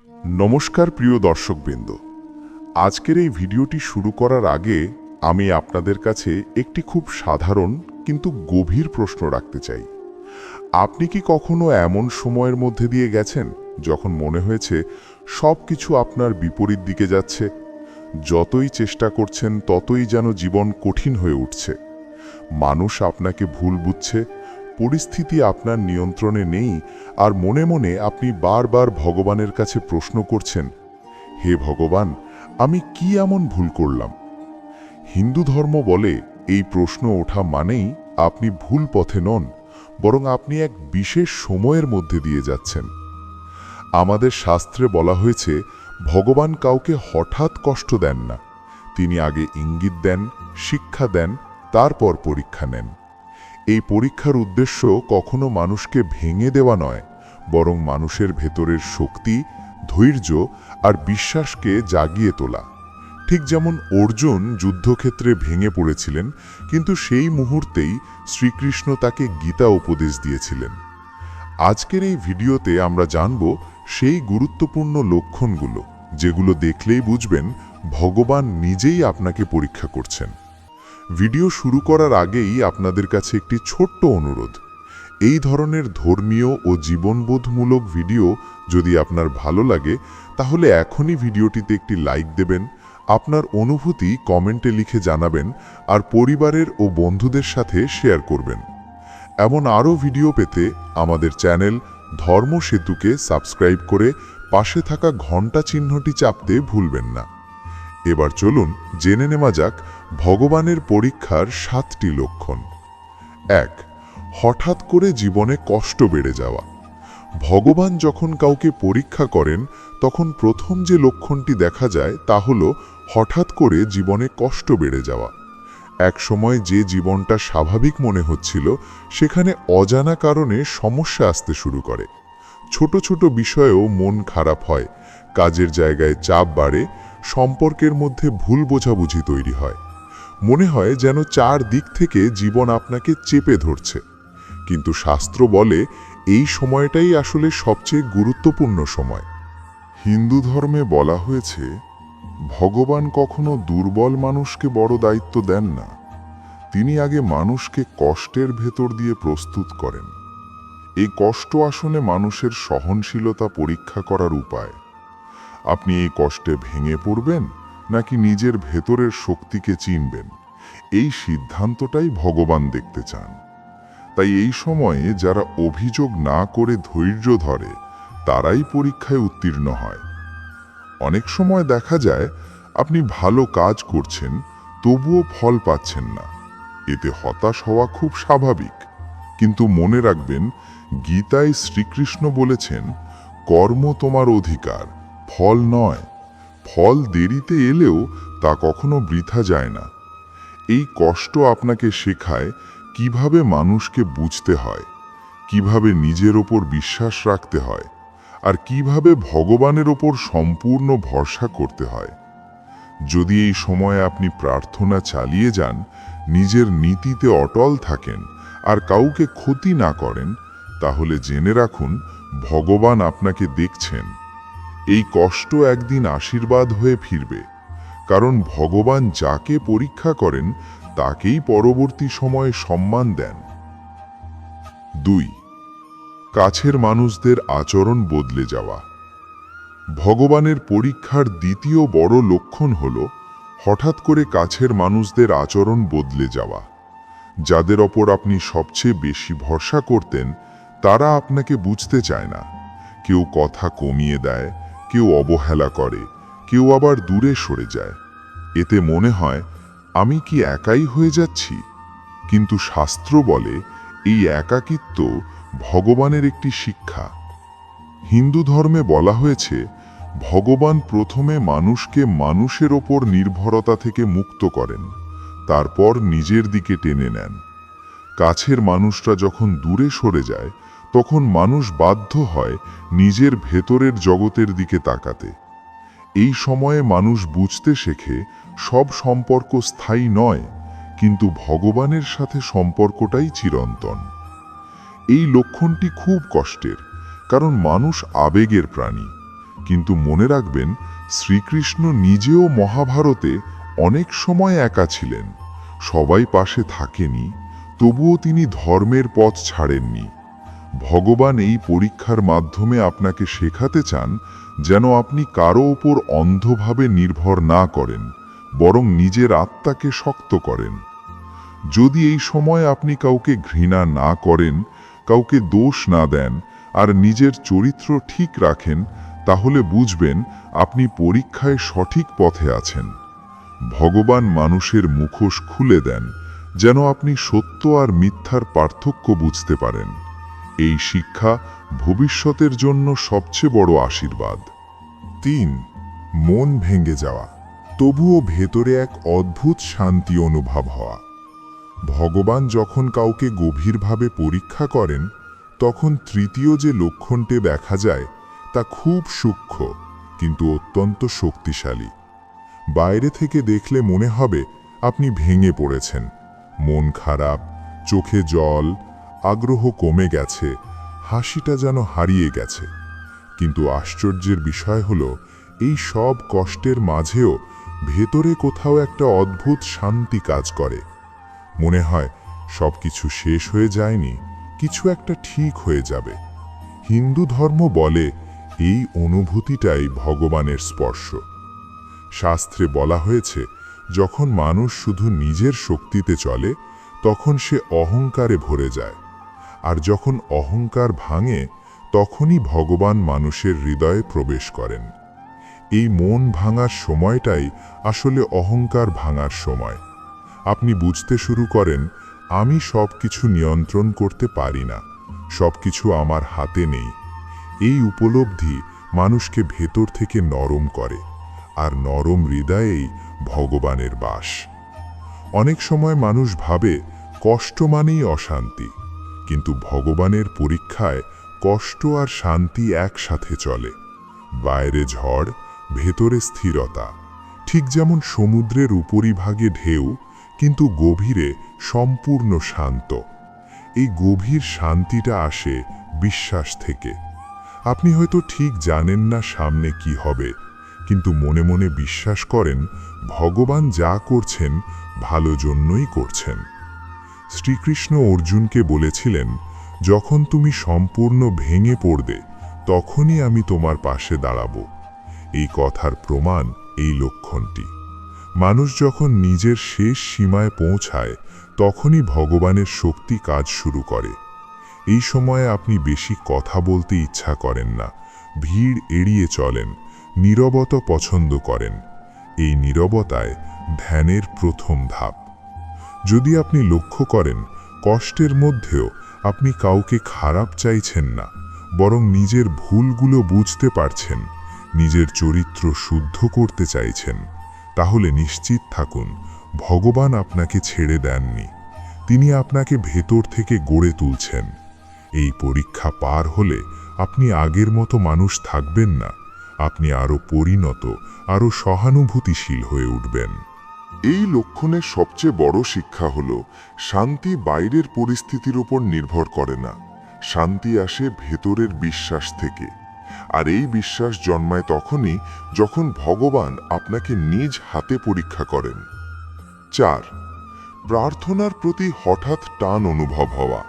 নমস্কার প্রিয় দর্শকবৃন্দ, আজকের এই ভিডিওটি শুরু করার আগে আমি আপনাদের কাছে একটি খুব সাধারণ কিন্তু গভীর প্রশ্ন রাখতে চাই। আপনি কি কখনো এমন সময়ের মধ্যে দিয়ে গেছেন যখন মনে হয়েছে সব কিছু আপনার বিপরীত দিকে যাচ্ছে? যতই চেষ্টা করছেন ততই যেন জীবন কঠিন হয়ে উঠছে। মানুষ আপনাকে ভুল বুঝছে, পরিস্থিতি আপনার নিয়ন্ত্রণে নেই, আর মনে মনে আপনি বারবার ভগবানের কাছে প্রশ্ন করছেন, হে ভগবান, আমি কি এমন ভুল করলাম? হিন্দু ধর্ম বলে এই প্রশ্ন ওঠা মানেই আপনি ভুল পথে নন, বরং আপনি এক বিশেষ সময়ের মধ্যে দিয়ে যাচ্ছেন। আমাদের শাস্ত্রে বলা হয়েছে, ভগবান কাউকে হঠাৎ কষ্ট দেন না, তিনি আগে ইঙ্গিত দেন, শিক্ষা দেন, তারপর পরীক্ষা নেন। এই পরীক্ষার উদ্দেশ্য কখনো মানুষকে ভেঙে দেওয়া নয়, বরং মানুষের ভেতরের শক্তি, ধৈর্য আর বিশ্বাসকে জাগিয়ে তোলা। ঠিক যেমন অর্জুন যুদ্ধক্ষেত্রে ভেঙে পড়েছিলেন, কিন্তু সেই মুহূর্তেই শ্রীকৃষ্ণ তাকে গীতা উপদেশ দিয়েছিলেন। আজকের এই ভিডিওতে আমরা জানব সেই গুরুত্বপূর্ণ লক্ষণগুলো, যেগুলো দেখলেই বুঝবেন ভগবান নিজেই আপনাকে পরীক্ষা করছেন। ভিডিও শুরু করার আগেই আপনাদের কাছে একটি ছোট্ট অনুরোধ। এই ধরনের ধর্মীয় ও জীবনবোধমূলক ভিডিও যদি আপনার ভালো লাগে, তাহলে এখনই ভিডিওটিতে একটি লাইক দেবেন, আপনার অনুভূতি কমেন্টে লিখে জানাবেন, আর পরিবারের ও বন্ধুদের সাথে শেয়ার করবেন। এমন আরও ভিডিও পেতে আমাদের চ্যানেল ধর্ম সেতুকে সাবস্ক্রাইব করে পাশে থাকা ঘণ্টা চিহ্নটি চাপতে ভুলবেন না। এবার চলুন জেনে নেওয়া যাক ভগবানের পরীক্ষার 7টি লক্ষণ। 1. হঠাৎ করে জীবনে কষ্ট বেড়ে যাওয়া। ভগবান যখন কাউকে পরীক্ষা করেন, তখন প্রথম যে লক্ষণটি দেখা যায় তা হল হঠাৎ করে জীবনে কষ্ট বেড়ে যাওয়া। এক সময় যে জীবনটা স্বাভাবিক মনে হচ্ছিল, সেখানে অজানা কারণে সমস্যা আসতে শুরু করে। ছোট ছোট বিষয়েও মন খারাপ হয়, কাজের জায়গায় চাপ বাড়ে, সম্পর্কের মধ্যে ভুল বোঝাবুঝি তৈরি হয়। মনে হয় যেন চারদিক থেকে জীবন আপনাকে চেপে ধরছে। কিন্তু শাস্ত্র বলে এই সময়টাই আসলে সবচেয়ে গুরুত্বপূর্ণ সময়। হিন্দু ধর্মে বলা হয়েছে, ভগবান কখনো দুর্বল মানুষকে বড় দায়িত্ব দেন না, তিনি আগে মানুষকে কষ্টের ভেতর দিয়ে প্রস্তুত করেন। এই কষ্ট আসলে মানুষের সহনশীলতা পরীক্ষা করার উপায়। আপনি এই কষ্টে ভেঙে পড়বেন নাকি নিজের ভেতরের শক্তিকে চিনবেন, এই সিদ্ধান্তটাই ভগবান দেখতে চান। তাই এই সময়ে যারা অভিযোগ না করে ধৈর্য ধরে, তারাই পরীক্ষায় উত্তীর্ণ হয়। অনেক সময় দেখা যায় আপনি ভালো কাজ করছেন, তবুও ফল পাচ্ছেন না। এতে হতাশ হওয়া খুব স্বাভাবিক। কিন্তু মনে রাখবেন, গীতায় শ্রীকৃষ্ণ বলেছেন, কর্ম তোমার অধিকার, ফল নয়। ফল দেরিতে এলেও তা কখনো বৃথা যায় না। এই কষ্ট আপনাকে শেখায় কিভাবে মানুষকে বুঝতে হয়, কিভাবে নিজের ওপর বিশ্বাস রাখতে হয়, আর কিভাবে ভগবানের ওপর সম্পূর্ণ ভরসা করতে হয়। যদি এই সময়ে আপনি প্রার্থনা চালিয়ে যান, নিজের নীতিতে অটল থাকেন, আর কাউকে ক্ষতি না করেন, তাহলে জেনে রাখুন ভগবান আপনাকে দেখছেন। এই কষ্ট একদিন আশীর্বাদ হয়ে ফিরবে, কারণ ভগবান যাকে পরীক্ষা করেন তাকেই পরবর্তী সময়ে সম্মান দেন। 2. কাছের মানুষদের আচরণ বদলে যাওয়া। ভগবানের পরীক্ষার দ্বিতীয় বড় লক্ষণ হল হঠাৎ করে কাছের মানুষদের আচরণ বদলে যাওয়া। যাদের ওপর আপনি সবচেয়ে বেশি ভরসা করতেন, তারা আপনাকে বুঝতে চায় না। কেউ কথা কমিয়ে দেয়, কেউ অবহেলা করে, কেউ আবার দূরে সরে যায়। এতে মনে হয় আমি কি একাই হয়ে যাচ্ছি? কিন্তু শাস্ত্র বলে এই একাকিত্ব ভগবানের একটি শিক্ষা। হিন্দু ধর্মে বলা হয়েছে, ভগবান প্রথমে মানুষকে মানুষের ওপর নির্ভরতা থেকে মুক্ত করেন, তারপর নিজের দিকে টেনে নেন। কাছের মানুষরা যখন দূরে সরে যায়, তখন মানুষ বাধ্য হয় নিজের ভেতরের জগতের দিকে তাকাতে। এই সময়ে মানুষ বুঝতে শেখে সব সম্পর্ক স্থায়ী নয়, কিন্তু ভগবানের সাথে সম্পর্কটাই চিরন্তন। এই লক্ষণটি খুব কষ্টের, কারণ মানুষ আবেগের প্রাণী। কিন্তু মনে রাখবেন, শ্রীকৃষ্ণ নিজেও মহাভারতে অনেক সময় একা ছিলেন। সবাই পাশে থাকেনি, তবুও তিনি ধর্মের পথ ছাড়েননি। ভগবান এই পরীক্ষার মাধ্যমে আপনাকে শেখাতে চান যেন আপনি কারো ওপর অন্ধভাবে নির্ভর না করেন, বরং নিজের আত্মাকে শক্ত করেন। যদি এই সময় আপনি কাউকে ঘৃণা না করেন, কাউকে দোষ না দেন আর নিজের চরিত্র ঠিক রাখেন, তাহলে বুঝবেন আপনি পরীক্ষায় সঠিক পথে আছেন। ভগবান মানুষের মুখোশ খুলে দেন যেন আপনি সত্য আর মিথ্যার পার্থক্য বুঝতে পারেন। এই শিক্ষা ভবিষ্যতের জন্য সবচেয়ে বড় আশীর্বাদ। 3. মন ভেঙে যাওয়া, তবুও ভেতরে এক অদ্ভুত শান্তি অনুভব হওয়া। ভগবান যখন কাউকে গভীরভাবে পরীক্ষা করেন, তখন তৃতীয় যে লক্ষণটি দেখা যায় তা খুব সূক্ষ্ম কিন্তু অত্যন্ত শক্তিশালী। বাইরে থেকে দেখলে মনে হবে আপনি ভেঙে পড়েছেন, মন খারাপ, চোখে জল, আগ্রহ কমে গেছে, হাসিটা যেন হারিয়ে গেছে। কিন্তু আশ্চর্যের বিষয় হলো, এই সব কষ্টের মাঝেও ভেতরে কোথাও একটা অদ্ভুত শান্তি কাজ করে। মনে হয় সবকিছু শেষ হয়ে যায়নি, কিছু একটা ঠিক হয়ে যাবে। হিন্দু ধর্ম বলে এই অনুভূতিটাই ভগবানের স্পর্শ। শাস্ত্রে বলা হয়েছে, যখন মানুষ শুধু নিজের শক্তিতে চলে তখন সে অহংকারে ভরে যায়, আর যখন অহংকার ভাঙে তখনই ভগবান মানুষের হৃদয়ে প্রবেশ করেন। এই মন ভাঙার সময়টাই আসলে অহংকার ভাঙার সময়। আপনি বুঝতে শুরু করেন, আমি সব কিছু নিয়ন্ত্রণ করতে পারি না, সব কিছু আমার হাতে নেই। এই উপলব্ধি মানুষকে ভেতর থেকে নরম করে, আর নরম হৃদয়েই ভগবানের বাস। অনেক সময় মানুষ ভাবে কষ্ট মানেই অশান্তি, কিন্তু ভগবানের পরীক্ষায় কষ্ট আর শান্তি একসাথে চলে। বাইরে ঝড়, ভেতরে স্থিরতা। ঠিক যেমন সমুদ্রের উপরিভাগে ঢেউ, কিন্তু গভীরে সম্পূর্ণ শান্ত। এই গভীর শান্তিটা আসে বিশ্বাস থেকে। আপনি হয়তো ঠিক জানেন না সামনে কি হবে, কিন্তু মনে মনে বিশ্বাস করেন ভগবান যা করছেন ভালো জন্যই করছেন। শ্রীকৃষ্ণ অর্জুনকে বলেছিলেন, যখন তুমি সম্পূর্ণ ভেঙে পড়বে তখনই আমি তোমার পাশে দাঁড়াবো। এই কথার প্রমাণ এই লক্ষণটি। মানুষ যখন নিজের শেষ সীমায় পৌঁছায় তখনই ভগবানের শক্তি কাজ শুরু করে। এই সময়ে আপনি বেশি কথা বলতে ইচ্ছা করেন না, ভিড় এড়িয়ে চলেন, নীরবতা পছন্দ করেন। এই নীরবতায় ধ্যানের প্রথম ধাপ। যদি আপনি লক্ষ্য করেন, কষ্টের মধ্যেও আপনি কাউকে খারাপ চাইছেন না, বরং নিজের ভুলগুলো বুঝতে পারছেন, নিজের চরিত্র শুদ্ধ করতে চাইছেন, তাহলে নিশ্চিত থাকুন ভগবান আপনাকে ছেড়ে দেননি। তিনি আপনাকে ভেতর থেকে গড়ে তুলছেন। এই পরীক্ষা পার হলে আপনি আগের মতো মানুষ থাকবেন না, আপনি আরো পরিণত, আরো সহানুভূতিশীল হয়ে উঠবেন। এই লক্ষণের সবচেয়ে বড় শিক্ষা হলো, শান্তি বাইরের পরিস্থিতির উপর নির্ভর করে না, শান্তি আসে ভেতরের বিশ্বাস থেকে। আর এই বিশ্বাস জন্মায় তখনই যখন ভগবান আপনাকে নিজ হাতে পরীক্ষা করেন। 4. প্রার্থনার প্রতি হঠাৎ টান অনুভব হওয়া।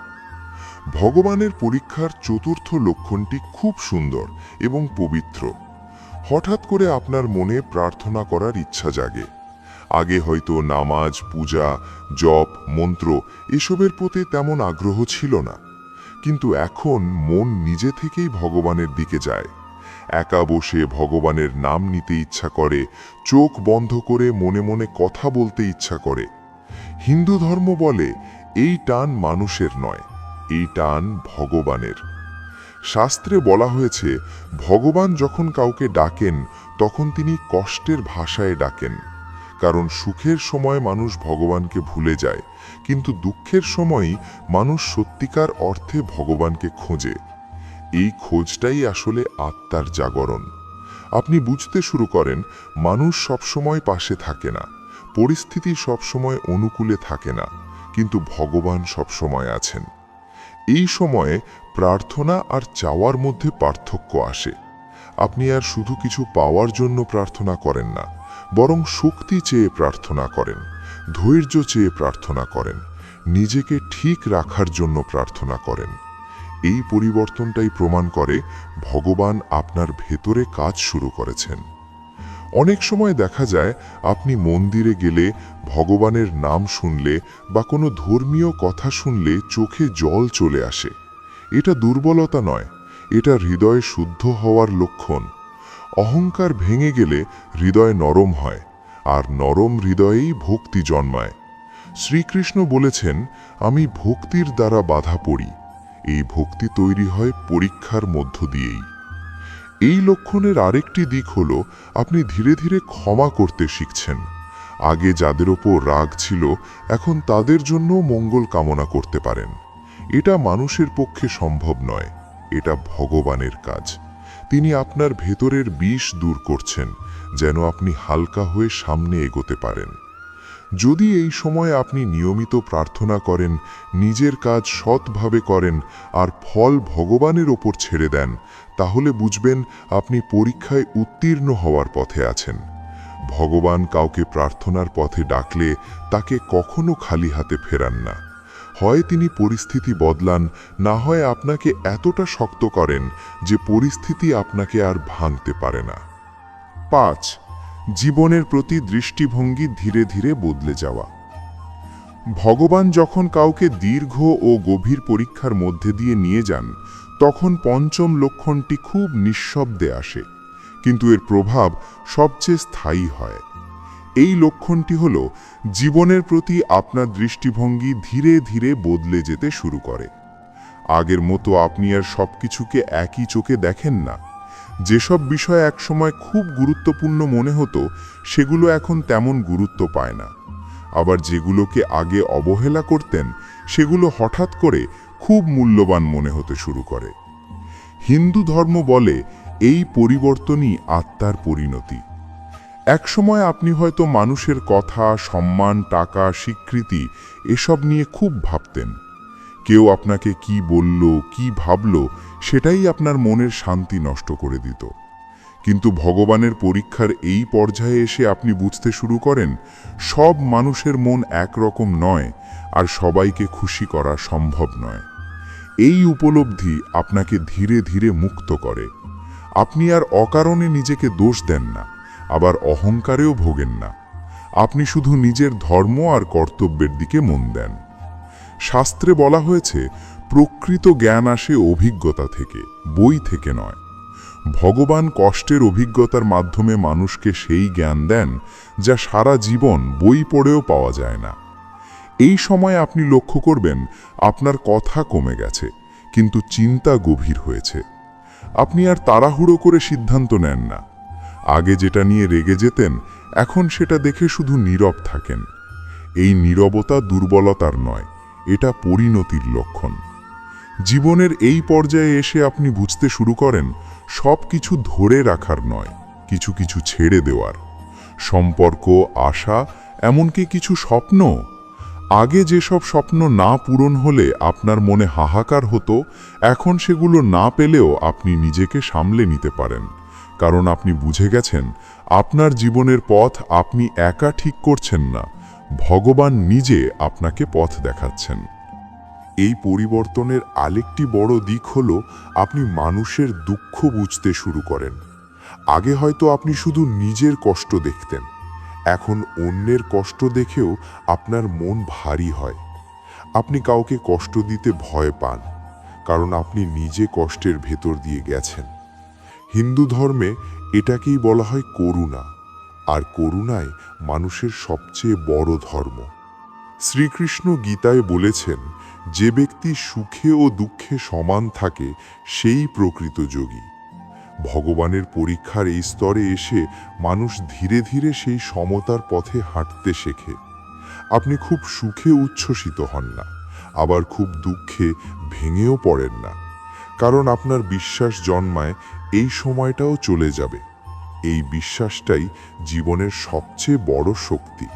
ভগবানের পরীক্ষার চতুর্থ লক্ষণটি খুব সুন্দর এবং পবিত্র। হঠাৎ করে আপনার মনে প্রার্থনা করার ইচ্ছা জাগে। আগে হয়তো নামাজ, পূজা, জপ, মন্ত্র এসবের প্রতি তেমন আগ্রহ ছিল না, কিন্তু এখন মন নিজে থেকেই ভগবানের দিকে যায়। একা বসে ভগবানের নাম নিতে ইচ্ছা করে, চোখ বন্ধ করে মনে মনে কথা বলতে ইচ্ছা করে। হিন্দু ধর্ম বলে এই টান মানুষের নয়, এই টান ভগবানের। শাস্ত্রে বলা হয়েছে, ভগবান যখন কাউকে ডাকেন তখন তিনি কষ্টের ভাষায় ডাকেন। কারণ সুখের সময় মানুষ ভগবানকে ভুলে যায়, কিন্তু দুঃখের সময়ই মানুষ সত্যিকার অর্থে ভগবানকে খোঁজে। এই খোঁজটাই আসলে আত্মার জাগরণ। আপনি বুঝতে শুরু করেন, মানুষ সবসময় পাশে থাকে না, পরিস্থিতি সবসময় অনুকূলে থাকে না, কিন্তু ভগবান সবসময় আছেন। এই সময়ে প্রার্থনা আর চাওয়ার মধ্যে পার্থক্য আসে। আপনি আর শুধু কিছু পাওয়ার জন্য প্রার্থনা করেন না, বরং শক্তি চেয়ে প্রার্থনা করেন, ধৈর্য চেয়ে প্রার্থনা করেন, নিজেকে ঠিক রাখার জন্য প্রার্থনা করেন। এই পরিবর্তনটাই প্রমাণ করে ভগবান আপনার ভেতরে কাজ শুরু করেছেন। অনেক সময় দেখা যায় আপনি মন্দিরে গেলে, ভগবানের নাম শুনলে বা কোনো ধর্মীয় কথা শুনলে চোখে জল চলে আসে। এটা দুর্বলতা নয়, এটা হৃদয় শুদ্ধ হওয়ার লক্ষণ। অহংকার ভেঙে গেলে হৃদয় নরম হয়, আর নরম হৃদয়েই ভক্তি জন্মায়। শ্রীকৃষ্ণ বলেছেন, আমি ভক্তির দ্বারা বাধা পড়ি। এই ভক্তি তৈরি হয় পরীক্ষার মধ্য দিয়েই। এই লক্ষণের আরেকটি দিক হল আপনি ধীরে ধীরে ক্ষমা করতে শিখছেন। আগে যাদের ওপর রাগ ছিল, এখন তাদের জন্য মঙ্গল কামনা করতে পারেন। এটা মানুষের পক্ষে সম্ভব নয়, এটা ভগবানের কাজ। তিনি আপনার ভেতরের বিষ দূর করছেন, যেন আপনি হালকা হয়ে সামনে এগোতে পারেন। যদি এই সময় আপনি নিয়মিত প্রার্থনা করেন, নিজের কাজ সৎভাবে করেন আর ফল ভগবানের ওপর ছেড়ে দেন, তাহলে বুঝবেন আপনি পরীক্ষায় উত্তীর্ণ হওয়ার পথে আছেন। ভগবান কাউকে প্রার্থনার পথে ডাকলে তাকে কখনো খালি হাতে ফেরান না। হয় তিনি পরিস্থিতি বদলান, না হয় আপনাকে এতটা শক্ত করেন যে পরিস্থিতি আপনাকে আর ভাঙতে পারে না। 5. জীবনের প্রতি দৃষ্টিভঙ্গি ধীরে ধীরে বদলে যাওয়া। ভগবান যখন কাউকে দীর্ঘ ও গভীর পরীক্ষার মধ্যে দিয়ে নিয়ে যান, তখন পঞ্চম লক্ষণটি খুব নিঃশব্দে আসে, কিন্তু এর প্রভাব সবচেয়ে স্থায়ী হয়। এই লক্ষণটি হল জীবনের প্রতি আপনার দৃষ্টিভঙ্গি ধীরে ধীরে বদলে যেতে শুরু করে। আগের মতো আপনি আর সবকিছুকে একই চোখে দেখেন না। যেসব বিষয় একসময় খুব গুরুত্বপূর্ণ মনে হতো, সেগুলো এখন তেমন গুরুত্ব পায় না। আবার যেগুলোকে আগে অবহেলা করতেন, সেগুলো হঠাৎ করে খুব মূল্যবান মনে হতে শুরু করে। হিন্দু ধর্ম বলে এই পরিবর্তনই আত্মার পরিণতি। একসময় আপনি হয়তো মানুষের কথা, সম্মান, টাকা, স্বীকৃতি এসব নিয়ে খুব ভাবতেন। কেউ আপনাকে কি বলল, কি ভাবল, সেটাই আপনার মনের শান্তি নষ্ট করে দিত। কিন্তু ভগবানের পরীক্ষার এই পর্যায়ে এসে আপনি বুঝতে শুরু করেন, সব মানুষের মন একরকম নয়, আর সবাইকে খুশি করা সম্ভব নয়। এই উপলব্ধি আপনাকে ধীরে ধীরে মুক্ত করে। আপনি আর অকারণে নিজেকে দোষ দেন না, আবার অহংকারেও ভোগেন না। আপনি শুধু নিজের ধর্ম আর কর্তব্যের দিকে মন দেন। শাস্ত্রে বলা হয়েছে, প্রকৃত জ্ঞান আসে অভিজ্ঞতা থেকে, বই থেকে নয়। ভগবান কষ্টের অভিজ্ঞতার মাধ্যমে মানুষকে সেই জ্ঞান দেন যা সারা জীবন বই পড়েও পাওয়া যায় না। এই সময় আপনি লক্ষ্য করবেন আপনার কথা কমে গেছে, কিন্তু চিন্তা গভীর হয়েছে। আপনি আর তাড়াহুড়ো করে সিদ্ধান্ত নেন না। আগে যেটা নিয়ে রেগে যেতেন, এখন সেটা দেখে শুধু নীরব থাকেন। এই নীরবতা দুর্বলতার নয়, এটা পরিণতির লক্ষণ। জীবনের এই পর্যায়ে এসে আপনি বুঝতে শুরু করেন, সব কিছু ধরে রাখার নয়, কিছু কিছু ছেড়ে দেওয়ার। সম্পর্ক, আশা, এমনকি কিছু স্বপ্ন। আগে যেসব স্বপ্ন না পূরণ হলে আপনার মনে হাহাকার হতো, এখন সেগুলো না পেলেও আপনি নিজেকে সামলে নিতে পারেন। কারণ আপনি বুঝে গেছেন, আপনার জীবনের পথ আপনি একা ঠিক করছেন না, ভগবান নিজে আপনাকে পথ দেখাচ্ছেন। এই পরিবর্তনের আরেকটি বড় দিক হল আপনি মানুষের দুঃখ বুঝতে শুরু করেন। আগে হয়তো আপনি শুধু নিজের কষ্ট দেখতেন, এখন অন্যের কষ্ট দেখেও আপনার মন ভারী হয়। আপনি কাউকে কষ্ট দিতে ভয় পান, কারণ আপনি নিজে কষ্টের ভেতর দিয়ে গেছেন। হিন্দু ধর্মে এটাকেই বলা হয় করুণা, আর করুণাই মানুষের সবচেয়ে বড় ধর্ম। শ্রীকৃষ্ণ গীতায় বলেছেন, যে ব্যক্তি সুখে ও দুঃখে সমান থাকে সেই প্রকৃত যোগী। ভগবানের পরীক্ষার এই স্তরে এসে মানুষ ধীরে ধীরে সেই সমতার পথে হাঁটতে শেখে। আপনি খুব সুখে উচ্ছ্বসিত হন না, আবার খুব দুঃখে ভেঙেও পড়েন না, কারণ আপনার বিশ্বাস জন্মায় এই সময়টাও চলে যাবে। এই বিশ্বাসটাই জীবনের সবচেয়ে বড় শক্তি।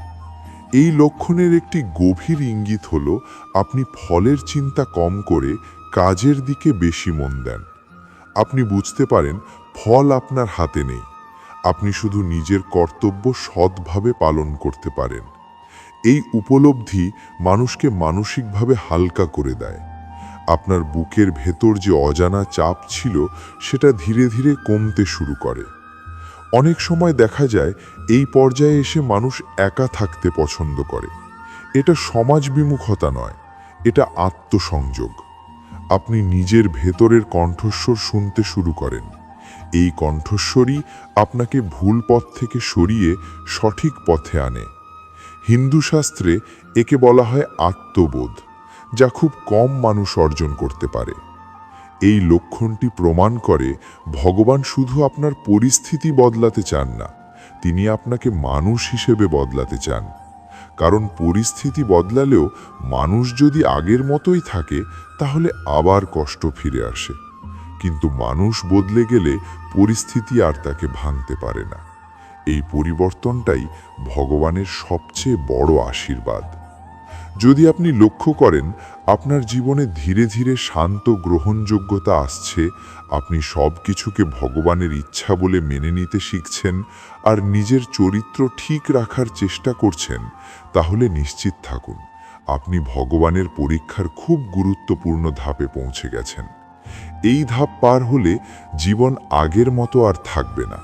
এই লক্ষণের একটি গভীর ইঙ্গিত হল আপনি ফলের চিন্তা কম করে কাজের দিকে বেশি মন দেন। আপনি বুঝতে পারেন ফল আপনার হাতে নেই, আপনি শুধু নিজের কর্তব্য সৎভাবে পালন করতে পারেন। এই উপলব্ধি মানুষকে মানসিকভাবে হালকা করে দেয়। আপনার বুকের ভেতর যে অজানা চাপ ছিল সেটা ধীরে ধীরে কমতে শুরু করে। অনেক সময় দেখা যায় এই পর্যায়ে এসে মানুষ একা থাকতে পছন্দ করে। এটা সমাজ বিমুখতা নয়, এটা আত্মসংযোগ। আপনি নিজের ভেতরের কণ্ঠস্বর শুনতে শুরু করেন। এই কণ্ঠস্বরই আপনাকে ভুল পথ থেকে সরিয়ে সঠিক পথে আনে। হিন্দু শাস্ত্রে একে বলা হয় আত্মবোধ, যা খুব কম মানুষ অর্জন করতে পারে। এই লক্ষণটি প্রমাণ করে ভগবান শুধু আপনার পরিস্থিতি বদলাতে চান না, তিনি আপনাকে মানুষ হিসেবে বদলাতে চান। কারণ পরিস্থিতি বদলালেও মানুষ যদি আগের মতোই থাকে তাহলে আবার কষ্ট ফিরে আসে। কিন্তু মানুষ বদলে গেলে পরিস্থিতি আর তাকে ভাঙতে পারে না। এই পরিবর্তনটাই ভগবানের সবচেয়ে বড় আশীর্বাদ। যদি আপনি লক্ষ্য করেন আপনার জীবনে ধীরে ধীরে শান্ত গ্রহণযোগ্যতা আসছে, আপনি সব কিছুকে ভগবানের ইচ্ছা বলে মেনে নিতে শিখছেন আর নিজের চরিত্র ঠিক রাখার চেষ্টা করছেন, তাহলে নিশ্চিত থাকুন আপনি ভগবানের পরীক্ষার খুব গুরুত্বপূর্ণ ধাপে পৌঁছে গেছেন। এই ধাপ পার হলে জীবন আগের মতো আর থাকবে না,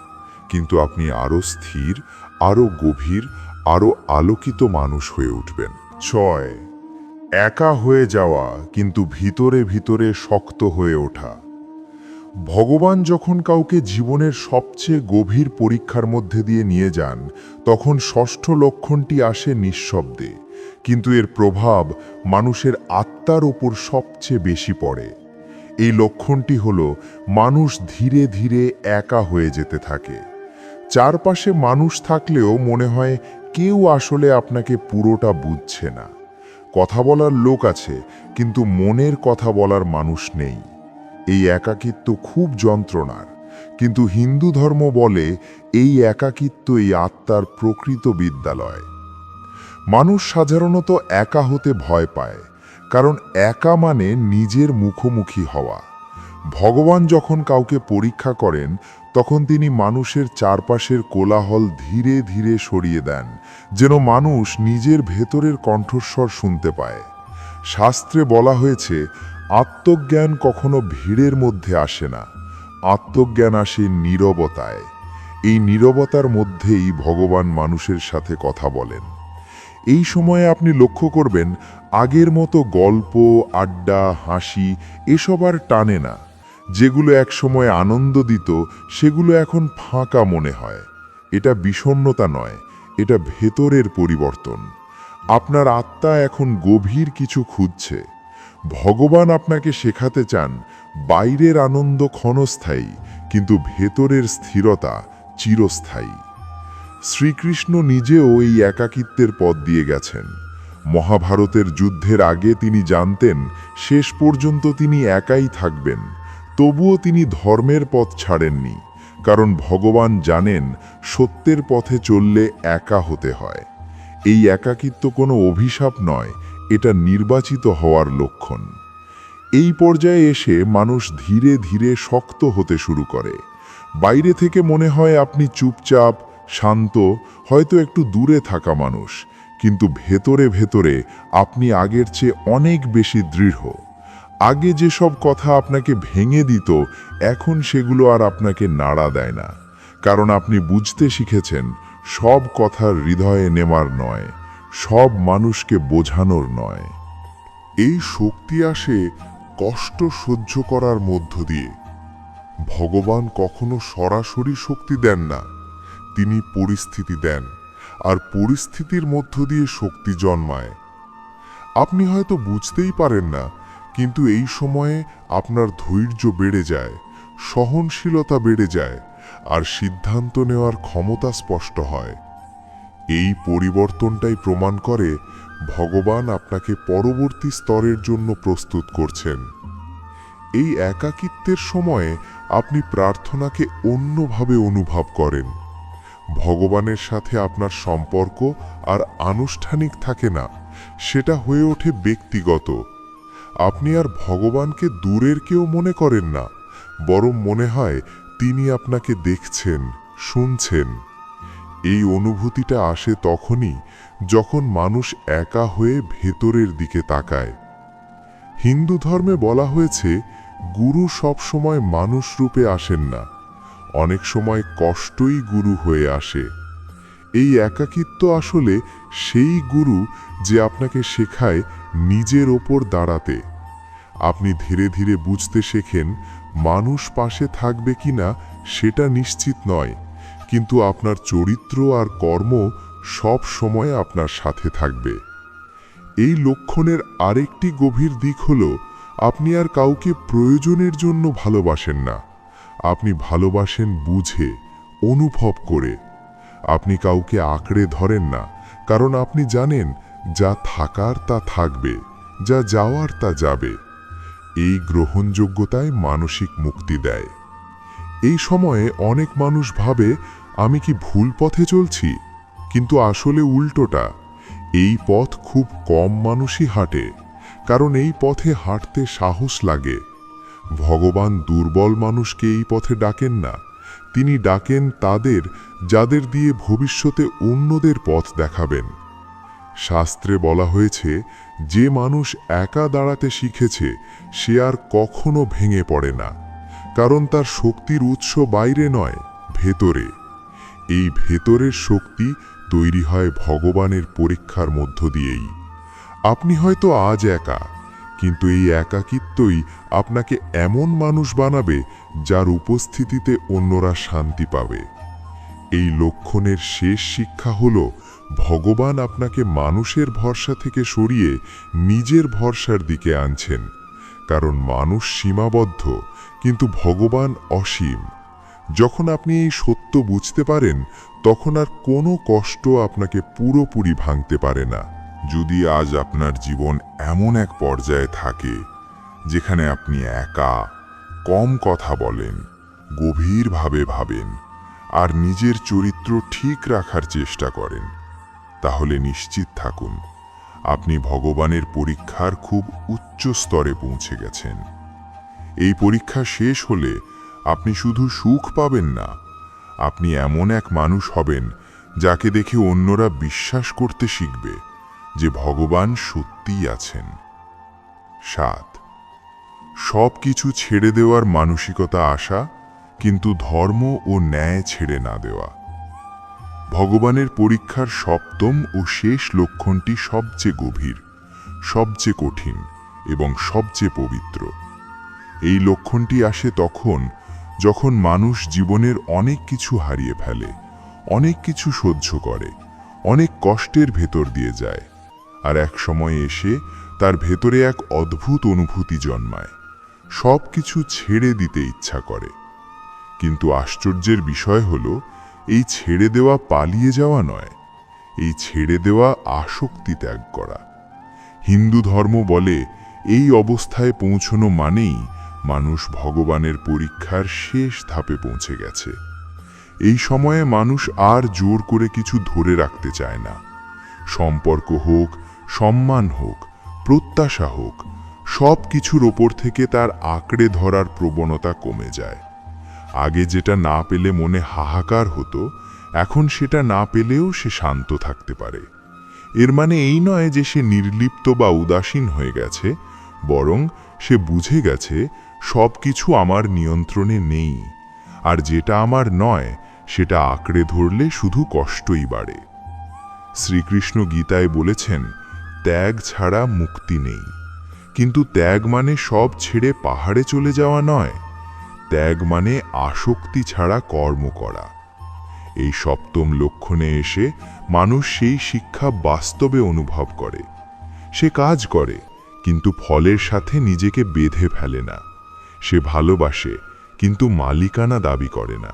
কিন্তু আপনি আরও স্থির, আরও গভীর, আরও আলোকিত মানুষ হয়ে উঠবেন। 6. একা হয়ে যাওয়া কিন্তু ভিতরে ভিতরে শক্ত হয়ে ওঠা। ভগবান যখন কাউকে জীবনের সবচেয়ে গভীর পরীক্ষার মধ্যে দিয়ে নিয়ে যান, তখন ষষ্ঠ লক্ষণটি আসে নিঃশব্দে, কিন্তু এর প্রভাব মানুষের আত্মার উপর সবচেয়ে বেশি পড়ে। এই লক্ষণটি হল মানুষ ধীরে ধীরে একা হয়ে যেতে থাকে। চারপাশে মানুষ থাকলেও মনে হয় কেউ আসলে আপনাকে পুরোটা বুঝছে না। কথা বলার লোক আছে, কিন্তু মনের কথা বলার মানুষ নেই। এই একাকিত্ব খুব যন্ত্রণার, কিন্তু হিন্দু ধর্ম বলে এই একাকিত্ব এই আত্মার প্রকৃত বিদ্যালয়। মানুষ সাধারণত একা হতে ভয় পায়, কারণ একা মানে নিজের মুখোমুখি হওয়া। ভগবান যখন কাউকে পরীক্ষা করেন, তখন তিনি মানুষের চারপাশের কোলাহল ধীরে ধীরে সরিয়ে দেন, যেন মানুষ নিজের ভেতরের কণ্ঠস্বর শুনতে পায়। শাস্ত্রে বলা হয়েছে, আত্মজ্ঞান কখনো ভিড়ের মধ্যে আসে না, আত্মজ্ঞান আসে নীরবতায়। এই নীরবতার মধ্যেই ভগবান মানুষের সাথে কথা বলেন। এই সময়ে আপনি লক্ষ্য করবেন আগের মতো গল্প, আড্ডা, হাসি এসব আর টানে না। যেগুলো একসময় আনন্দ দিত সেগুলো এখন ফাঁকা মনে হয়। এটা বিষণ্ণতা নয়, এটা ভেতরের পরিবর্তন। আপনার আত্মা এখন গভীর কিছু খুঁজছে। ভগবান আপনাকে শেখাতে চান বাইরের আনন্দ ক্ষণস্থায়ী, কিন্তু ভেতরের স্থিরতা চিরস্থায়ী। শ্রীকৃষ্ণ নিজেও এই একাকিত্বের পথ দিয়ে গেছেন। মহাভারতের যুদ্ধের আগে তিনি জানতেন শেষ পর্যন্ত তিনি একাই থাকবেন, তবুও তিনি ধর্মের পথ ছাড়েননি, কারণ ভগবান জানেন সত্যের পথে চললে একা হতে হয়। এই একাকিত্ব কোনো অভিশাপ নয়, এটা নির্বাচিত হওয়ার লক্ষণ। এই পর্যায়ে এসে মানুষ ধীরে ধীরে শক্ত হতে শুরু করে। বাইরে থেকে মনে হয় আপনি চুপচাপ, শান্ত, হয়তো একটু দূরে থাকা মানুষ, কিন্তু ভেতরে ভেতরে আপনি আগের চেয়ে অনেক বেশি দৃঢ়। আগে যেসব কথা আপনাকে ভেঙে দিত, এখন সেগুলো আর আপনাকে নাড়া দেয় না, কারণ আপনি বুঝতে শিখেছেন সব কথা হৃদয়ে নেওয়ার নয়, সব মানুষকে বোঝানোর নয়। এই শক্তি আসে কষ্ট সহ্য করার মধ্য দিয়ে। ভগবান কখনো সরাসরি শক্তি দেন না, তিনি পরিস্থিতি দেন, আর পরিস্থিতির মধ্য দিয়ে শক্তি জন্মায়। আপনি হয়তো বুঝতেই পারেন না, কিন্তু এই সময়ে আপনার ধৈর্য বেড়ে যায়, সহনশীলতা বেড়ে যায়, আর সিদ্ধান্ত নেওয়ার ক্ষমতা স্পষ্ট হয়। এই পরিবর্তনটাই প্রমাণ করে ভগবান আপনাকে পরবর্তী স্তরের জন্য প্রস্তুত করছেন। এই একাকিত্বের সময়ে আপনি প্রার্থনাকে অন্যভাবে অনুভব করেন। ভগবানের সাথে আপনার সম্পর্ক আর আনুষ্ঠানিক থাকে না, সেটা হয়ে ওঠে ব্যক্তিগত। আপনি আর ভগবানকে দূরের কেউ মনে করেন না, বরং মনে হয় তিনি আপনাকে দেখছেন, শুনছেন। এই অনুভূতিটা আসে তখনই যখন মানুষ একা হয়ে ভেতরের দিকে তাকায়। হিন্দু ধর্মে বলা হয়েছে, গুরু সবসময় মানুষ রূপে আসেন না, অনেক সময় কষ্টই গুরু হয়ে আসে। এই একাকিত্ব আসলে সেই গুরু যে আপনাকে শেখায় নিজের ওপর দাঁড়াতে। আপনি ধীরে ধীরে বুঝতে শেখেন মানুষ পাশে থাকবে কিনা সেটা নিশ্চিত নয়, কিন্তু আপনার চরিত্র আর কর্ম সব সময় আপনার সাথে থাকবে। এই লক্ষণের আরেকটি গভীর দিক হল, আপনি আর কাউকে প্রয়োজনের জন্য ভালোবাসেন না, আপনি ভালোবাসেন বুঝে, অনুভব করে। আপনি কাউকে আঁকড়ে ধরেন না, কারণ আপনি জানেন যা থাকার তা থাকবে, যা যাওয়ার তা যাবে। এই গ্রহণযোগ্যতায় মানসিক মুক্তি দেয়। এই সময়ে অনেক মানুষ ভাবে, আমি কি ভুল পথে চলছি? কিন্তু আসলে উল্টোটা। এই পথ খুব কম মানুষই হাঁটে, কারণ এই পথে হাঁটতে সাহস লাগে। ভগবান দুর্বল মানুষকে এই পথে ডাকেন না, তিনি ডাকেন তাদের যাদের দিয়ে ভবিষ্যতে অন্যদের পথ দেখাবেন। শাস্ত্রে বলা হয়েছে, যে মানুষ একা দাঁড়াতে শিখেছে সে আর কখনো ভেঙে পড়ে না, কারণ তার শক্তির উৎস বাইরে নয়, ভেতরে। এই ভেতরের শক্তি তৈরি হয় ভগবানের পরীক্ষার মধ্য দিয়েই। আপনি হয়তো আজ একা, কিন্তু এই একাকিত্বই আপনাকে এমন মানুষ বানাবে যার উপস্থিতিতে অন্যরা শান্তি পাবে। এই লক্ষণের শেষ শিক্ষা হল, ভগবান আপনাকে মানুষের ভরসা থেকে সরিয়ে নিজের ভরসার দিকে আনছেন, কারণ মানুষ সীমাবদ্ধ, কিন্তু ভগবান অসীম। যখন আপনি এই সত্য বুঝতে পারেন, তখন আর কোনো কষ্ট আপনাকে পুরোপুরি ভাঙতে পারে না। যদি আজ আপনার জীবন এমন এক পর্যায়ে থাকে যেখানে আপনি একা, কম কথা বলেন, গভীরভাবে ভাবেন আর নিজের চরিত্র ঠিক রাখার চেষ্টা করেন, তাহলে নিশ্চিত থাকুন আপনি ভগবানের পরীক্ষার খুব উচ্চ স্তরে পৌঁছে গেছেন। এই পরীক্ষা শেষ হলে আপনি শুধু সুখ পাবেন না, আপনি এমন এক মানুষ হবেন যাকে দেখে অন্যরা বিশ্বাস করতে শিখবে যে ভগবান সত্যিই আছেন। 7. সব কিছু ছেড়ে দেওয়ার মানসিকতা আসা, কিন্তু ধর্ম ও ন্যায় ছেড়ে না দেওয়া। ভগবানের পরীক্ষার সপ্তম ও শেষ লক্ষণটি সবচেয়ে গভীর, সবচেয়ে কঠিন এবং সবচেয়ে পবিত্র। এই লক্ষণটি আসে তখন যখন মানুষ জীবনের অনেক কিছু হারিয়ে ফেলে, অনেক কিছু সহ্য করে, অনেক কষ্টের ভেতর দিয়ে যায়, আর এক সময় এসে তার ভেতরে এক অদ্ভুত অনুভূতি জন্মায়, সব কিছু ছেড়ে দিতে ইচ্ছা করে। কিন্তু আশ্চর্যের বিষয় হলো, এই ছেড়ে দেওয়া পালিয়ে যাওয়া নয়, এই ছেড়ে দেওয়া আসক্তি ত্যাগ করা। হিন্দু ধর্ম বলে, এই অবস্থায় পৌঁছনো মানেই মানুষ ভগবানের পরীক্ষার শেষ ধাপে পৌঁছে গেছে। এই সময়ে মানুষ আর জোর করে কিছু ধরে রাখতে চায় না। সম্পর্ক হোক, সম্মান হোক, প্রত্যাশা হোক, সব কিছুর ওপর থেকে তার আঁকড়ে ধরার প্রবণতা কমে যায়। আগে যেটা না পেলে মনে হাহাকার হতো, এখন সেটা না পেলেও সে শান্ত থাকতে পারে। এর মানে এই নয় যে সে নির্লিপ্ত বা উদাসীন হয়ে গেছে, বরং সে বুঝে গেছে সব কিছু আমার নিয়ন্ত্রণে নেই, আর যেটা আমার নয় সেটা আঁকড়ে ধরলে শুধু কষ্টই বাড়ে। শ্রীকৃষ্ণ গীতায় বলেছেন, ত্যাগ ছাড়া মুক্তি নেই। কিন্তু ত্যাগ মানে সব ছেড়ে পাহাড়ে চলে যাওয়া নয়, ত্যাগ মানে আসক্তি ছাড়া কর্ম করা। এই সপ্তম লক্ষণে এসে মানুষ সেই শিক্ষা বাস্তবে অনুভব করে। সে কাজ করে, কিন্তু ফলের সাথে নিজেকে বেঁধে ফেলে না। সে ভালোবাসে, কিন্তু মালিকানা দাবি করে না।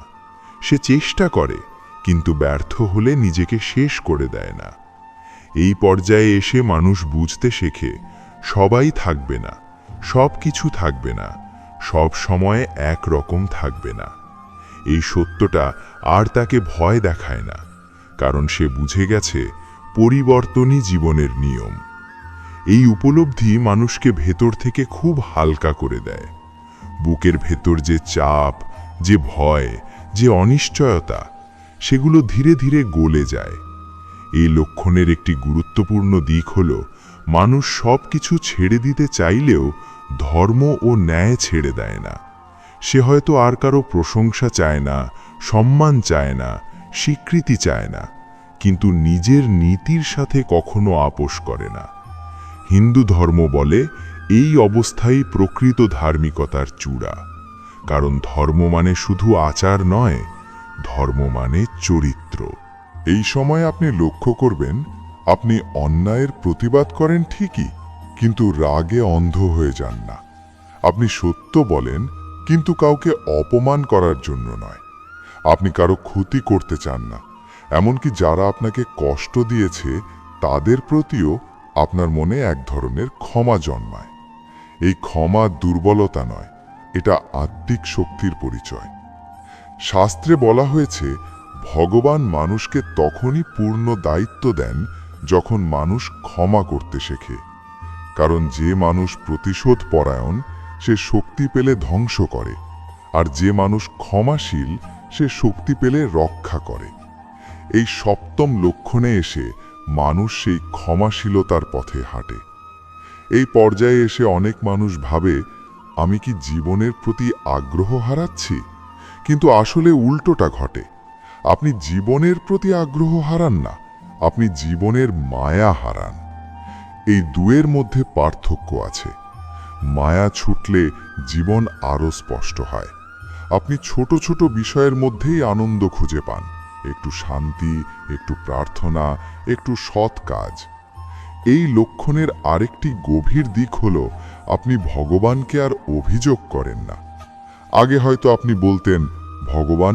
সে চেষ্টা করে, কিন্তু ব্যর্থ হলে নিজেকে শেষ করে দেয় না। এই পর্যায়ে এসে মানুষ বুঝতে শেখে, সবাই থাকবে না, সব কিছু থাকবে না, সব সময় এক রকম থাকবে না। এই সত্যটা আর তাকে ভয় দেখায় না, কারণ সে বুঝে গেছে পরিবর্তনই জীবনের নিয়ম। এই উপলব্ধি মানুষকে ভেতর থেকে খুব হালকা করে দেয়। বুকের ভেতর যে চাপ, যে ভয়, যে অনিশ্চয়তা, সেগুলো ধীরে ধীরে গলে যায়। এই লক্ষণের একটি গুরুত্বপূর্ণ দিক হল মানুষ সব কিছু ছেড়ে দিতে চাইলেও ধর্ম ও ন্যায় ছেড়ে দেয় না। সে হয়তো আর কারো প্রশংসা চায় না, সম্মান চায় না, স্বীকৃতি চায় না, কিন্তু নিজের নীতির সাথে কখনো আপোষ করে না। হিন্দু ধর্ম বলে এই অবস্থাই প্রকৃত ধার্মিকতার চূড়া। কারণ ধর্ম মানে শুধু আচার নয়, ধর্ম মানে চরিত্র। এই সময় আপনি লক্ষ্য করবেন, আপনি অন্যায়ের প্রতিবাদ করেন ঠিকই, কিন্তু রাগে অন্ধ হয়ে যান না। আপনি সত্য বলেন, কিন্তু কাউকে অপমান করার জন্য নয়। আপনি কারো ক্ষতি করতে চান না, এমনকি যারা আপনাকে কষ্ট দিয়েছে তাদের প্রতিও আপনার মনে এক ধরনের ক্ষমা জন্মায়। এই ক্ষমা দুর্বলতা নয়, এটা আত্মিক শক্তির পরিচয়। শাস্ত্রে বলা হয়েছে, ভগবান মানুষকে তখনই পূর্ণ দায়িত্ব দেন যখন মানুষ ক্ষমা করতে শেখে। কারণ যে মানুষ প্রতিশোধ পরায়ণ সে শক্তি পেলে ধ্বংস করে, আর যে মানুষ ক্ষমাশীল সে শক্তি পেলে রক্ষা করে। এই সপ্তম লক্ষণে এসে মানুষ সেই ক্ষমাশীলতার পথে হাঁটে। এই পর্যায়ে এসে অনেক মানুষ ভাবে, আমি কি জীবনের প্রতি আগ্রহ হারাচ্ছি? কিন্তু আসলে উল্টোটা ঘটে। আপনি জীবনের প্রতি আগ্রহ হারান না, আপনি জীবনের মায়া হারান। এই দুয়ের মধ্যে পার্থক্য আছে। মায়া ছুটলে জীবন আরও স্পষ্ট হয়। আপনি ছোট ছোট বিষয়ের মধ্যেই আনন্দ খুঁজে পান, একটু শান্তি, একটু প্রার্থনা, একটু সৎ কাজ। এই লক্ষণের আরেকটি গভীর দিক হল, আপনি ভগবানকে আর অভিযোগ করেন না। আগে হয়তো আপনি বলতেন, ভগবান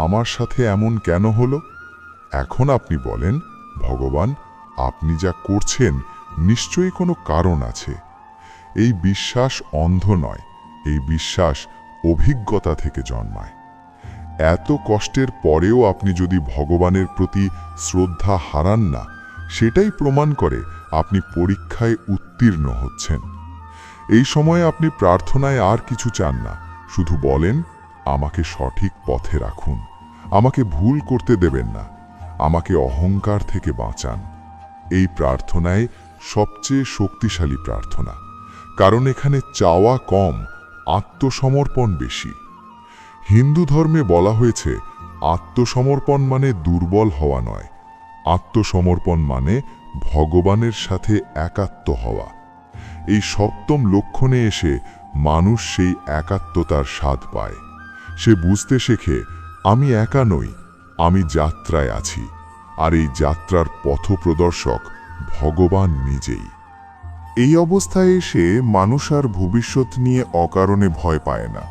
আমার সাথে এমন কেন হলো? এখন আপনি বলেন, ভগবান আপনি যা করছেন নিশ্চয়ই কোনো কারণ আছে। এই বিশ্বাস অন্ধ নয়, এই বিশ্বাস অভিজ্ঞতা থেকে জন্মায়। এত কষ্টের পরেও আপনি যদি ভগবানের প্রতি শ্রদ্ধা হারান না, সেটাই প্রমাণ করে আপনি পরীক্ষায় উত্তীর্ণ হচ্ছেন। এই সময়ে আপনি প্রার্থনায় আর কিছু চান না, শুধু বলেন, আমাকে সঠিক পথে রাখুন, আমাকে ভুল করতে দেবেন না, আমাকে অহংকার থেকে বাঁচান। এই প্রার্থনায় সবচেয়ে শক্তিশালী প্রার্থনা, কারণ এখানে চাওয়া কম, আত্মসমর্পণ বেশি। হিন্দু ধর্মে বলা হয়েছে, আত্মসমর্পণ মানে দুর্বল হওয়া নয়, আত্মসমর্পণ মানে ভগবানের সাথে একাত্ম হওয়া। এই সপ্তম লক্ষণে এসে মানুষ সেই একাত্মতার স্বাদ পায়। সে বুঝতে শেখে, আমি একা নই, আমি যাত্রায় আছি, আর এই যাত্রার পথপ্রদর্শক ভগবান নিজেই। এই অবস্থায় এসে মানুষ আর ভবিষ্যৎ নিয়ে অকারণে ভয় পায় না।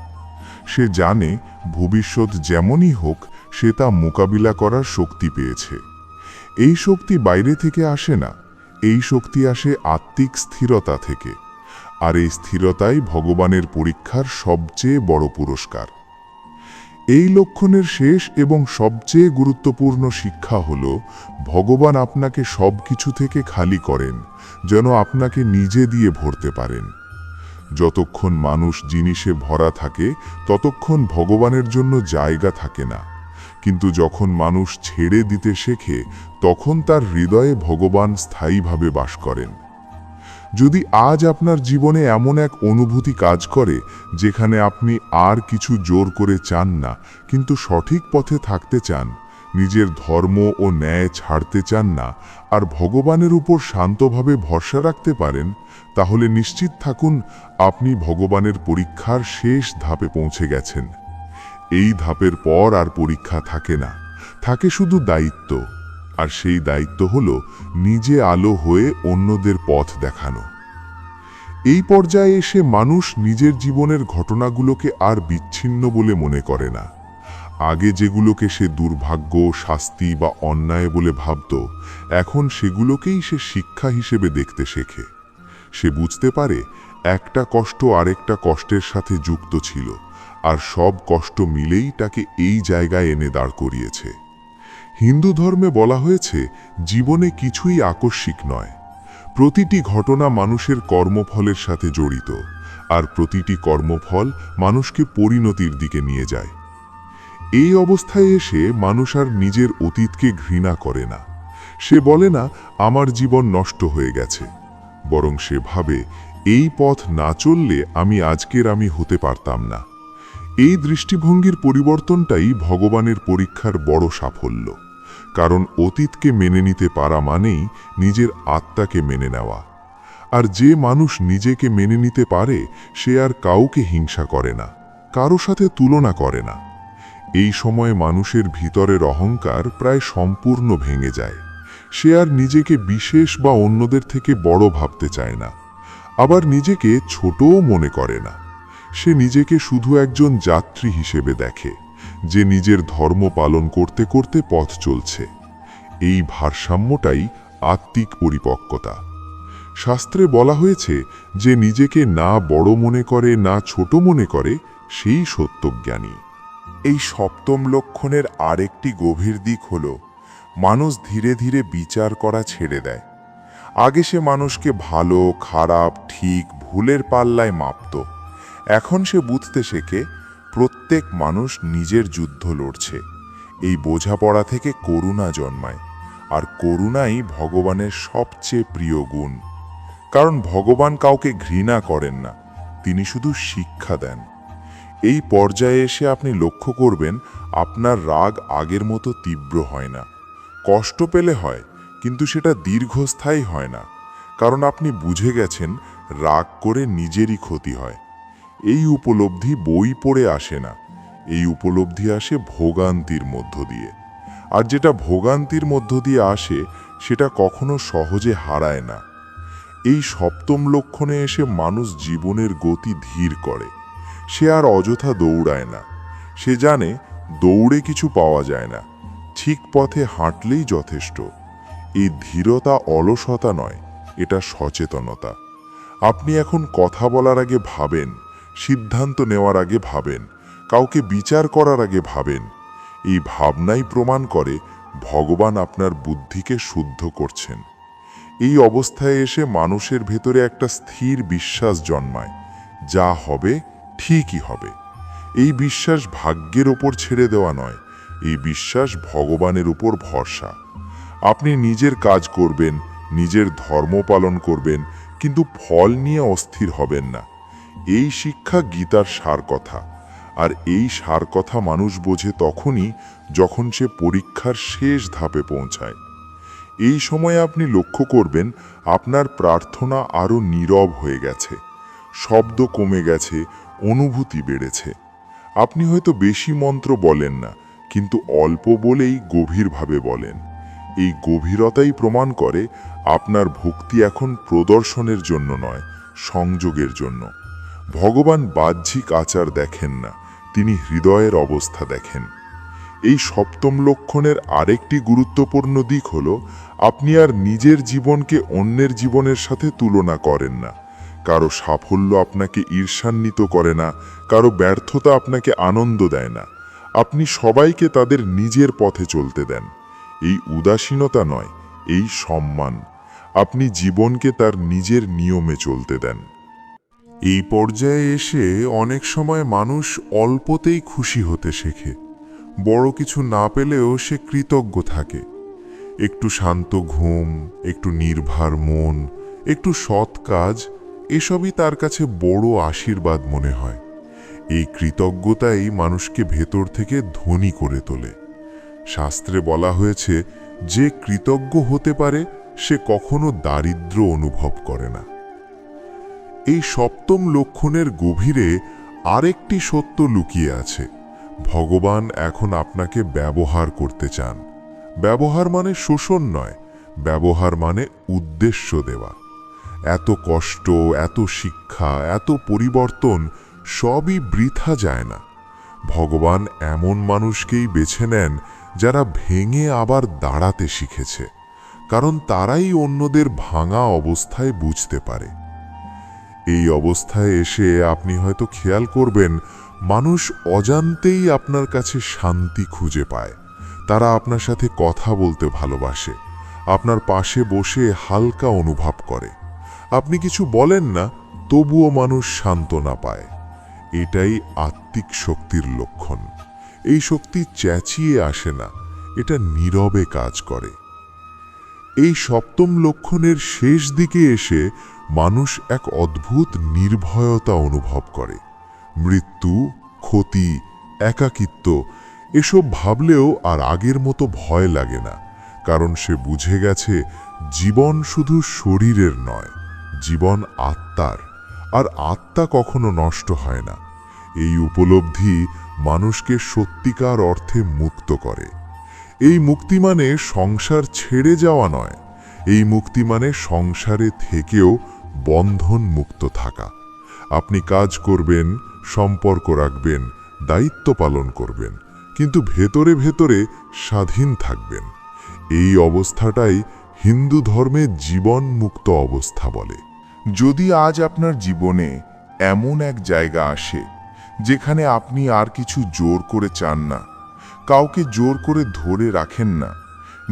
সে জানে ভবিষ্যৎ যেমনই হোক, সে তা মোকাবিলা করার শক্তি পেয়েছে। এই শক্তি বাইরে থেকে আসে না, এই শক্তি আসে আত্মিক স্থিরতা থেকে। আর এই স্থিরতাই ভগবানের পরীক্ষার সবচেয়ে বড় পুরস্কার। এই লক্ষণের শেষ এবং সবচেয়ে গুরুত্বপূর্ণ শিক্ষা হল, ভগবান আপনাকে সবকিছু থেকে খালি করেন, যেন আপনাকে নিজে দিয়ে ভরতে পারেন। যতক্ষণ মানুষ জিনিসে ভরা থাকে, ততক্ষণ ভগবানের জন্য জায়গা থাকে না। কিন্তু যখন মানুষ ছেড়ে দিতে শেখে, তখন তার হৃদয়ে ভগবান স্থায়ীভাবে বাস করেন। যদি আজ আপনার জীবনে এমন এক অনুভূতি কাজ করে, যেখানে আপনি আর কিছু জোর করে চান না, কিন্তু সঠিক পথে থাকতে চান, নিজের ধর্ম ও ন্যায় ছাড়তে চান না, আর ভগবানের উপর শান্তভাবে ভরসা রাখতে পারেন, তাহলে নিশ্চিত থাকুন আপনি ভগবানের পরীক্ষার শেষ ধাপে পৌঁছে গেছেন। এই ধাপের পর আর পরীক্ষা থাকে না, থাকে শুধু দায়িত্ব। আর সেই দায়িত্ব হল নিজে আলো হয়ে অন্যদের পথ দেখানো। এই পর্যায়ে এসে মানুষ নিজের জীবনের ঘটনাগুলোকে আর বিচ্ছিন্ন বলে মনে করে না। আগে যেগুলোকে সে দুর্ভাগ্য, শাস্তি বা অন্যায় বলে ভাবত, এখন সেগুলোকেই সে শিক্ষা হিসেবে দেখতে শেখে। সে বুঝতে পারে একটা কষ্ট আরেকটা কষ্টের সাথে যুক্ত ছিল, আর সব কষ্ট মিলেই তাকে এই জায়গায় এনে দাঁড় করিয়েছে। হিন্দু ধর্মে বলা হয়েছে, জীবনে কিছুই আকস্মিক নয়। প্রতিটি ঘটনা মানুষের কর্মফলের সাথে জড়িত, আর প্রতিটি কর্মফল মানুষকে পরিণতির দিকে নিয়ে যায়। এই অবস্থায় এসে মানুষ আর নিজের অতীতকে ঘৃণা করে না। সে বলে না আমার জীবন নষ্ট হয়ে গেছে, বরং সে ভাবে এই পথ না চললে আজকের আমি হতে পারতাম না। এই দৃষ্টিভঙ্গির পরিবর্তনটাই ভগবানের পরীক্ষার বড় সাফল্য। কারণ অতীতকে মেনে নিতে পারা মানেই নিজের আত্মাকে মেনে নেওয়া। আর যে মানুষ নিজেকে মেনে নিতে পারে সে আর কাউকে হিংসা করে না, কারো সাথে তুলনা করে না। এই সময় মানুষের ভিতরের অহংকার প্রায় সম্পূর্ণ ভেঙে যায়। সে আর নিজেকে বিশেষ বা অন্যদের থেকে বড় ভাবতে চায় না, আবার নিজেকে ছোটও মনে করে না। সে নিজেকে শুধু একজন যাত্রী হিসেবে দেখে, যে নিজের ধর্ম পালন করতে করতে পথ চলছে। এই ভারসাম্যটাই আত্মিক পরিপক্কতা। শাস্ত্রে বলা হয়েছে যে নিজেকে না বড় মনে করে না ছোট মনে করে সেই সত্যজ্ঞানী। এই সপ্তম লক্ষণের আরেকটি গভীর দিক হল মানুষ ধীরে ধীরে বিচার করা ছেড়ে দেয়। আগে সে মানুষকে ভালো খারাপ ঠিক ভুলের পাল্লায় মাপত। এখন সে বুঝতে শেখে প্রত্যেক মানুষ নিজের যুদ্ধ লড়ছে। এই বোঝাপড়া থেকে করুণা জন্মায়, আর করুণাই ভগবানের সবচেয়ে প্রিয় গুণ। কারণ ভগবান কাউকে ঘৃণা করেন না, তিনি শুধু শিক্ষা দেন। এই পর্যায়ে এসে আপনি লক্ষ্য করবেন আপনার রাগ আগের মতো তীব্র হয় না। কষ্ট পেলে হয়, কিন্তু সেটা দীর্ঘস্থায়ী হয় না। কারণ আপনি বুঝে গেছেন রাগ করে নিজেরই ক্ষতি হয়। এই উপলব্ধি বই পড়ে আসে না, এই উপলব্ধি আসে ভোগান্তির মধ্য দিয়ে। আর যেটা ভোগান্তির মধ্য দিয়ে আসে সেটা কখনো সহজে হারায় না। এই সপ্তম লক্ষণে এসে মানুষ জীবনের গতি ধীর করে। সে আর অযথা দৌড়ায় না। সে জানে দৌড়ে কিছু পাওয়া যায় না, ঠিক পথে হাঁটলেই যথেষ্ট। এই ধীরতা অলসতা নয়, এটা সচেতনতা। আপনি এখন কথা বলার আগে ভাবেন, সিদ্ধান্ত নেওয়ার আগে ভাবেন, কাউকে বিচার করার আগে ভাবেন। এই ভাবনাই প্রমাণ করে ভগবান আপনার বুদ্ধিকে শুদ্ধ করছেন। এই অবস্থায় এসে মানুষের ভেতরে একটা স্থির বিশ্বাস জন্মায়, যা হবে ঠিকই হবে। এই বিশ্বাস ভাগ্যের ওপর ছেড়ে দেওয়া নয়, এই বিশ্বাস ভগবানের উপর ভরসা। আপনি নিজের কাজ করবেন, নিজের ধর্ম পালন করবেন, কিন্তু ফল নিয়ে অস্থির হবেন না। এই শিক্ষা গীতার সার কথা। আর এই সার কথা মানুষ বোঝে তখনই যখন সে পরীক্ষার শেষ ধাপে পৌঁছায়। এই সময় আপনি লক্ষ্য করবেন আপনার প্রার্থনা আরও নীরব হয়ে গেছে, শব্দ কমে গেছে, অনুভূতি বেড়েছে। আপনি হয়তো বেশি মন্ত্র বলেন না, কিন্তু অল্প বলেই গভীরভাবে বলেন। এই গভীরতাই প্রমাণ করে আপনার ভক্তি এখন প্রদর্শনের জন্য নয়, সংযোগের জন্য। ভগবান বাহ্যিক আচার দেখেন না, তিনি হৃদয়ের অবস্থা দেখেন। এই সপ্তম লক্ষণের আরেকটি গুরুত্বপূর্ণ দিক হল আপনি আর নিজের জীবনকে অন্যের জীবনের সাথে তুলনা করেন না। কারো সাফল্য আপনাকে ঈর্ষান্বিত করে না, কারো ব্যর্থতা আপনাকে আনন্দ দেয় না। আপনি সবাইকে তাদের নিজের পথে চলতে দেন। এই উদাসীনতা নয়, এই সম্মান। আপনি জীবনকে তার নিজের নিয়মে চলতে দেন। এই পর্যায়ে এসে অনেক সময় মানুষ অল্পতেই খুশি হতে শেখে। বড় কিছু না পেলেও সে কৃতজ্ঞ থাকে। একটু শান্ত ঘুম, একটু নির্ভার মন, একটু সৎ কাজ, এসবই তার কাছে বড় আশীর্বাদ মনে হয়। এই কৃতজ্ঞতাই মানুষকে ভেতর থেকে ধনী করে তোলে। শাস্ত্রে বলা হয়েছে, যে কৃতজ্ঞ হতে পারে সে কখনো দারিদ্র্য অনুভব করে না। এই সপ্তম লক্ষণের গভীরে আরেকটি সত্য লুকিয়ে আছে। ভগবান এখন আপনাকে ব্যবহার করতে চান। ব্যবহার মানে শোষণ নয়, ব্যবহার মানে উদ্দেশ্য দেওয়া। এত কষ্ট, এত শিক্ষা, এত পরিবর্তন সবই বৃথা যায় না। ভগবান এমন মানুষকেই বেছে নেন যারা ভেঙে আবার দাঁড়াতে শিখেছে, কারণ তারাই অন্যদের ভাঙা অবস্থায় বুঝতে পারে। এই অবস্থায় এসে আপনি হয়তো খেয়াল করবেন মানুষ অজান্তেই আপনার কাছে শান্তি খুঁজে পায়। তারা আপনার সাথে কথা বলতে ভালোবাসে, আপনার পাশে বসে হালকা অনুভব করে। আপনি কিছু বলেন না, তবুও মানুষ সান্ত্বনা পায়। এটাই আত্মিক শক্তির লক্ষণ। এই শক্তি চেঁচিয়ে আসে না, এটা নীরবে কাজ করে। এই সপ্তম লক্ষণের শেষ দিকে এসে মানুষ এক অদ্ভুত নির্ভয়তা অনুভব করে। মৃত্যু, ক্ষতি, একাকিত্ব এসব ভাবলেও আর আগের মতো ভয় লাগে না, কারণ সে বুঝে গেছে জীবন শুধু শরীরের নয়, জীবন আত্মার, আর আত্মা কখনো নষ্ট হয় না। এই উপলব্ধি মানুষকে সত্যিকার অর্থে মুক্ত করে। এই মুক্তি মানে সংসার ছেড়ে যাওয়া নয়, এই মুক্তি মানে সংসারে থেকেও বন্ধন মুক্ত থাকা। আপনি কাজ করবেন, সম্পর্ক রাখবেন, দায়িত্ব পালন করবেন, কিন্তু ভেতরে ভেতরে স্বাধীন থাকবেন। এই অবস্থাটাই হিন্দু ধর্মে জীবন মুক্ত অবস্থা বলে। যদি আজ আপনার জীবনে এমন এক জায়গা আসে যেখানে আপনি আর কিছু জোর করে চান না, কাউকে জোর করে ধরে রাখেন না,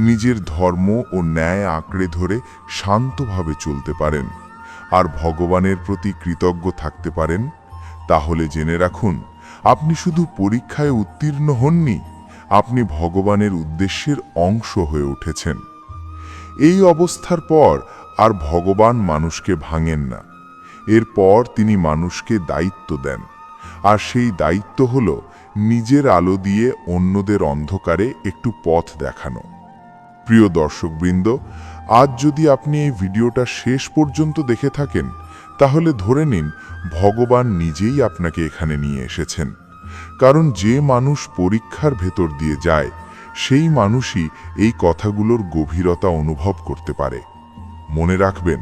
নিজের ধর্ম ও ন্যায় আঁকড়ে ধরে শান্তভাবে চলতে পারেন, আর ভগবানের প্রতি কৃতজ্ঞ থাকতে পারেন, তাহলে জেনে রাখুন, আপনি শুধু পরীক্ষায় উত্তীর্ণ হননি, আপনি ভগবানের উদ্দেশ্যের অংশ হয়ে উঠেছেন। এই অবস্থার পর আর ভগবান মানুষকে ভাঙেন না। এরপর তিনি মানুষকে দায়িত্ব দেন, আর সেই দায়িত্ব হল নিজের আলো দিয়ে অন্যদের অন্ধকারে একটু পথ দেখানো। প্রিয় দর্শকবৃন্দ, আজ যদি আপনি এই ভিডিওটা শেষ পর্যন্ত দেখে থাকেন, তাহলে ধরে নিন ভগবান নিজেই আপনাকে এখানে নিয়ে এসেছেন। কারণ যে মানুষ পরীক্ষার ভেতর দিয়ে যায়, সেই মানুষই এই কথাগুলোর গভীরতা অনুভব করতে পারে। মনে রাখবেন,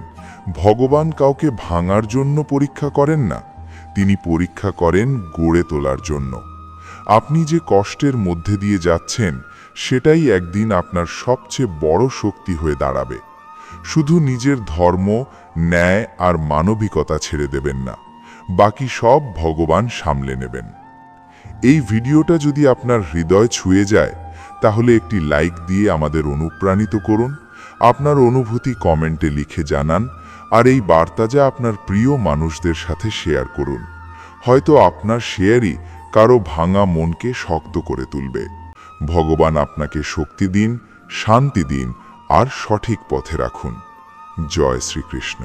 ভগবান কাউকে ভাঙার জন্য পরীক্ষা করেন না, তিনি পরীক্ষা করেন গড়ে তোলার জন্য। আপনি যে কষ্টের মধ্যে দিয়ে যাচ্ছেন, সেটাই একদিন আপনার সবচেয়ে বড় শক্তি হয়ে দাঁড়াবে। শুধু নিজের ধর্ম, ন্যায় আর মানবিকতা ছেড়ে দেবেন না, বাকি সব ভগবান সামলে নেবেন। এই ভিডিওটা যদি আপনার হৃদয় ছুঁয়ে যায়, তাহলে একটি লাইক দিয়ে আমাদের অনুপ্রাণিত করুন, আপনার অনুভূতি কমেন্টে লিখে জানান, আর এই বার্তা যা আপনার প্রিয় মানুষদের সাথে শেয়ার করুন। হয়তো আপনার শেয়ারই কারো ভাঙা মনকে শক্ত করে তুলবে। ভগবান আপনাকে শক্তি দিন, শান্তি দিন, আর সঠিক পথে রাখুন। জয় শ্রীকৃষ্ণ।